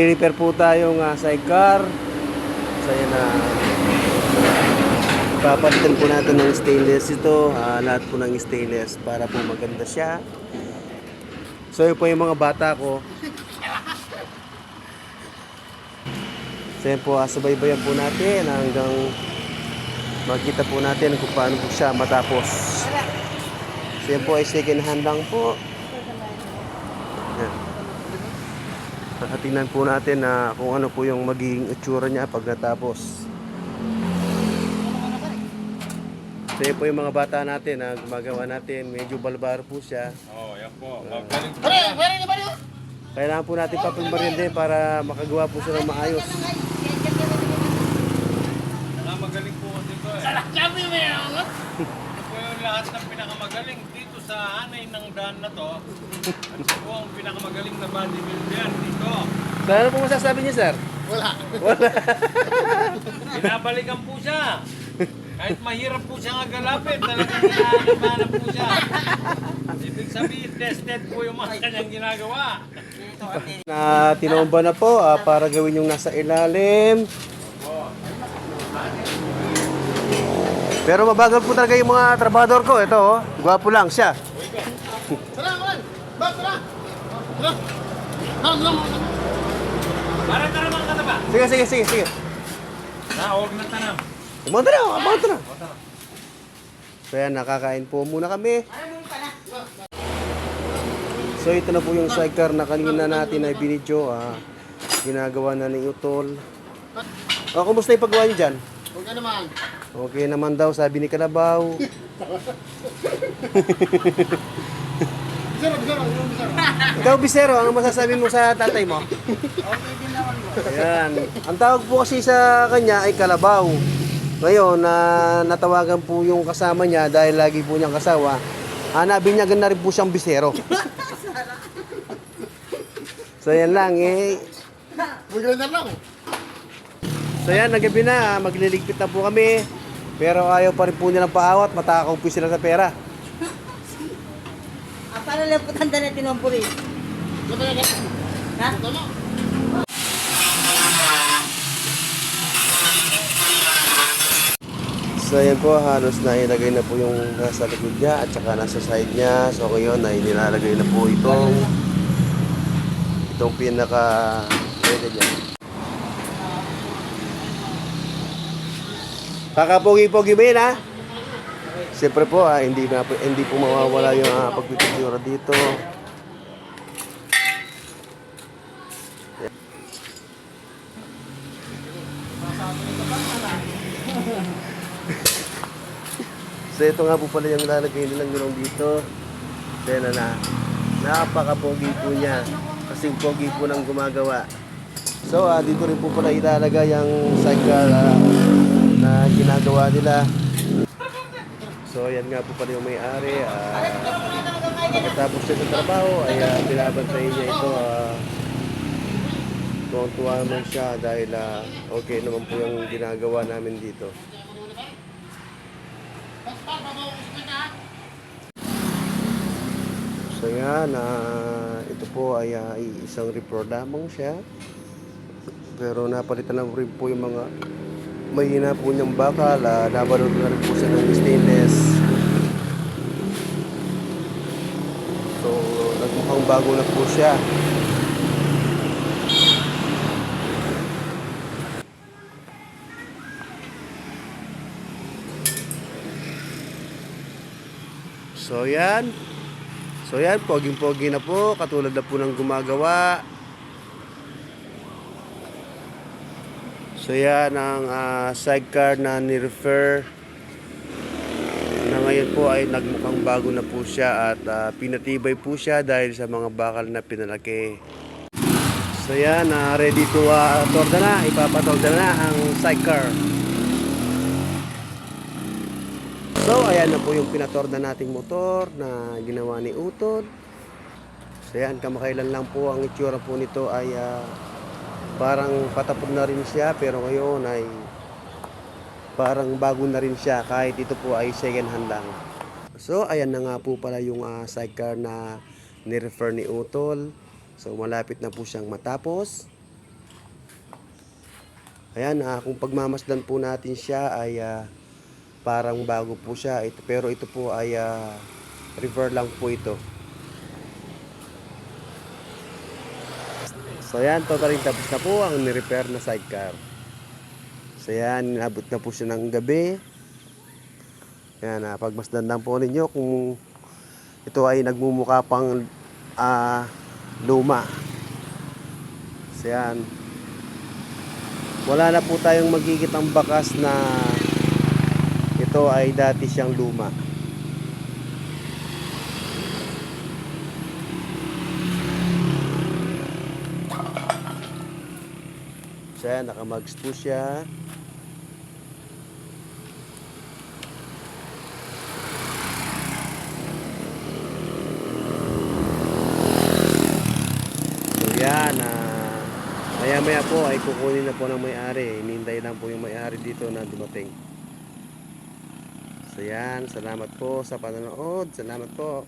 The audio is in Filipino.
I-repair po tayong sidecar. So yan na. Papalitan po natin ng stainless ito. Lahat po ng stainless para po maganda siya. So yun po yung mga bata ko. So yan po, subaybayan po natin hanggang makita po natin kung paano po siya matapos. So yan po ay second hand lang po. Yan. Tingnan po natin na kung ano po yung magiging itsura niya pag natapos. So yan po yung mga bata natin na gumagawa natin. Medyo balbaro po siya. Oh, yan po. Magaling po. Kailangan po natin papagbaril din para makagawa po siya ng maayos. Magaling po kasi ito eh. Sabi mo yan! Ito po yung lahat ng pinakamagaling dito sa hanay ng daan na to. Ito po ang pinakamagaling na bodybuilder dito. So ano po masasabi niyo, sir? Wala. Binabalikan po siya. Kahit mahirap po siya agalapin, talagang hinahanap po siya. Ibig sabihin, tested po yung mga kanyang ginagawa. Na tinomba na po para gawin yung nasa ilalim. Pero mabagal po talaga yung mga trabador ko. Ito, oh. Gwapo lang siya. Tara, Juan! Bak, tara! Tara! Tara! Parang karamang ka na ba? Sige. Huwag na tanam. Umunta na. So yan, nakakain po muna kami. So ito na po yung sidecar na kanina natin ay binidyo. Ginagawa na ni Utol. Kumusta yung paggawa niyo dyan? Huwag ka naman. Okay naman daw, sabi ni Kalabaw. Bisero. Ikaw, Bisero, ano masasabi mo sa tatay mo? Okay din naman mo. Ayan. Ang tawag po kasi sa kanya ay Kalabaw. Ngayon, natawagan po yung kasama niya dahil lagi po niyang kasawa. Nabinyagan na rin po siyang Bisero. So yan lang eh. Maganda lang. So yan, nagabi na, magliligpit na po kami. Pero ayaw pa rin po nilang paawat, matakaw po sila sa pera. Paano lang po tanda na tinompuri? Ha? So yan po, halos na ilagay na po yung nasa likod niya at saka nasa side niya. So ngayon ay nilalagay na po itong pinaka pwede dyan. Kakapogi-pogi ba yun, ha? Siyempre po, hindi po mawawala yung pagpipigura dito. So ito nga po pala yung lalagay nilang gulong dito. So yan na, napaka-pogi po niya. Kasing pogi po ng gumagawa. So dito rin po pala ilalagay yung sidecar na ginagawa nila. So yan nga po pala yung may-ari. Pagkatapos siya sa trabaho ay binabantayin niya ito. Tuwang-tuwa naman siya dahil okay naman po yung ginagawa namin dito. So yan, ito po ay isang repro lamang siya. Pero napalitan na rin po yung mga mahina po niyang bakal. Nabalot na rin po siya ng stainless. So nagmukhang bago na po siya. So yan, poging-pogi na po, katulad na po ng gumagawa. So yan ang sidecar na ni-refer na ngayon po ay nagmukhang bago na po siya at pinatibay po siya dahil sa mga bakal na pinalaki. So yan, ready to torda na, ipapatorda na ang sidecar. So, ayan na po yung pinatorda nating motor na ginawa ni Utol. So, ayan, kamakailan lang po ang itsura po nito ay parang patapon na rin siya. Pero ngayon ay parang bago na rin siya kahit ito po ay second hand lang. So, ayan na nga po pala yung sidecar na ni-refer ni Utol. So, malapit na po siyang matapos. Ayan, kung pagmamasdan po natin siya ay parang bago po siya. Pero ito po ay rever lang po ito. So ayan, totally tapos na po ang ni-repair na sidecar. So ayan, inabot na po siya ng gabi. Ayan, pagmasdan lang po ninyo kung ito ay nagmumukha pang luma. So ayan, wala na po tayong magkikitang bakas na ito ay dati siyang luma. So ayan, nakamags po siya. So yan, maya po ay kukunin na po ng may-ari. Hinihintay lang po yung may-ari dito na dumating. So yan, salamat po sa panonood. Salamat po.